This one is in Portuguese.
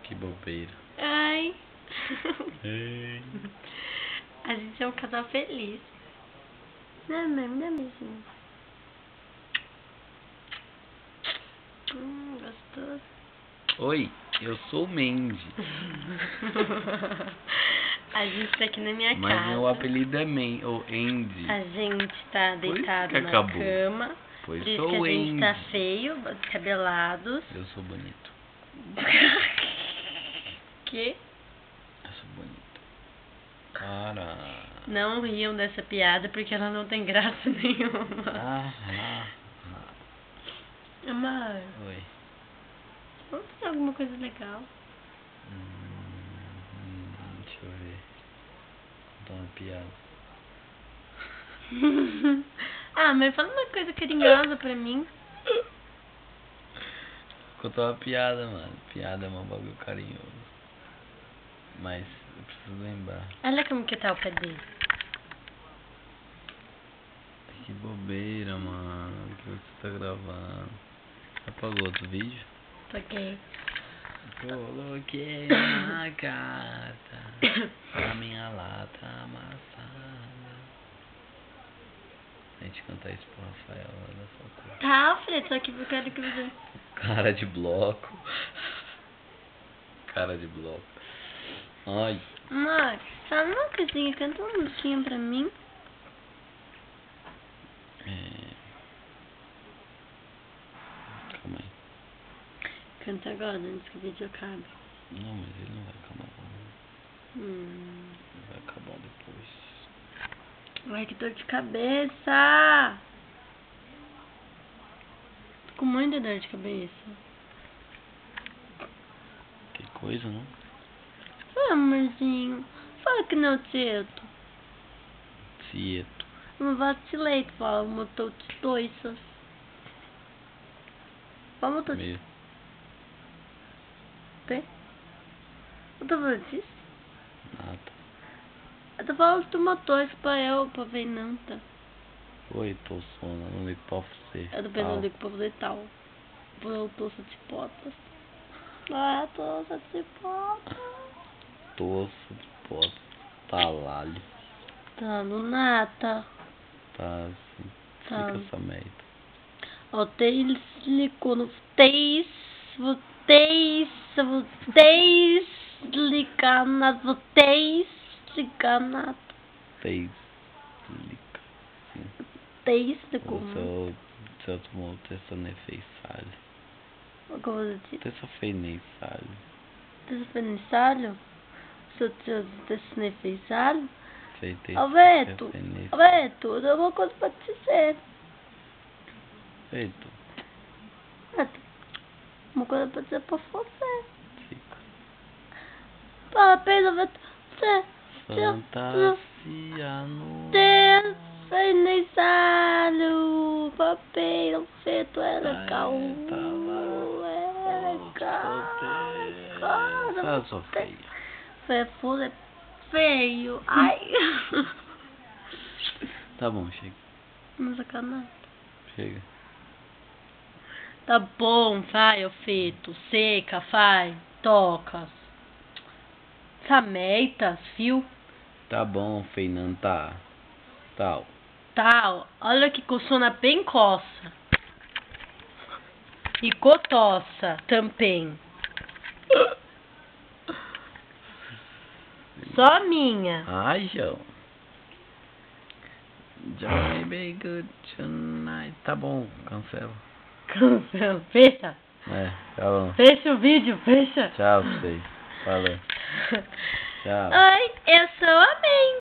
Que bobeira. Ai. Ei. A gente é um casal feliz. Não é mesmo, não é mesmo? Gostoso. Oi, eu sou o Mendy. A gente tá aqui na minha Mas casa. meu apelido é Andy. A gente tá deitado que na acabou. cama. Pois Por isso sou que a o gente Andy. tá feio, descabelados. Eu sou bonito. Que? Eu sou bonito. Para. Não riam dessa piada porque ela não tem graça nenhuma. Amor, Oi. vamos fazer alguma coisa legal. Deixa eu ver. Contar uma piada. Ah, mas fala uma coisa carinhosa pra mim. Contar uma piada, mano. Piada é um bagulho carinhoso. Mas eu preciso lembrar. Olha como que tá o pé dele. Que bobeira, mano. O que você tá gravando? Apagou outro vídeo? Porque Coloquei uma carta na minha lata amassada. A gente cantar isso pro Rafael lá da faculdade. tá, Alfredo, só que eu quero que você... Cara de bloco. Cara de bloco. Ai. Amor, fala uma coisinha, canta uma musiquinha pra mim. Calma aí. Canta agora, antes que o vídeo acabe. Não, mas ele não vai acabar não. Ele vai acabar depois. Ai, que dor de cabeça! Tô com muita dor de cabeça. Que coisa, não? Fala, amorzinho. Fala que não tieto. Tieto. Não vacilei, tu fala, motor de doisas. Vamos motor de... Meio. Tem? Eu tô falando disso? Nada. Eu tô falando do motor pra eu, pra ver não, tá? Oi, tô sono, não ligo pra você. Eu tô pensando que pra fazer tal. Eu tô satisfeita. Ah, tô satisfeita. Tosso de pote. Talalho. Tá no nata. Tá assim. Tá. Explica essa merda. Ó, vocês ligou no... Vocês ligar nas... Vocês ligar na... Fez. Explica. Sim. Vocês O ligou. seu tomou terça nefeiçalho. O que eu vou dizer? Terça feineçalho. Você foi necessário? Seu necessário? Feitei. Alberto, eu tenho uma coisa pra te dizer. Feito. Alberto, uma coisa pra dizer pra você. Fica. Parabéns, Alberto. Fantasia no... Aniversário. Parabéns, Alberto, é legal. Eu sou feia. É feio. Ai. Tá bom, chega. Não sacanagem. Chega. Tá bom, vai, Alfredo. Seca, vai. Toca. Sameitas, fio. Tá bom, Feinanta. Tal. Tal. Olha que coçona bem coça. E cotoça também. Só minha. Ai, João. Johnny be good tonight. Tá bom, cancela. Cancela. Fecha. Tá bom. Fecha o vídeo, fecha. Tchau pra vocês. Falou. Tchau. Oi, eu sou a Mãe.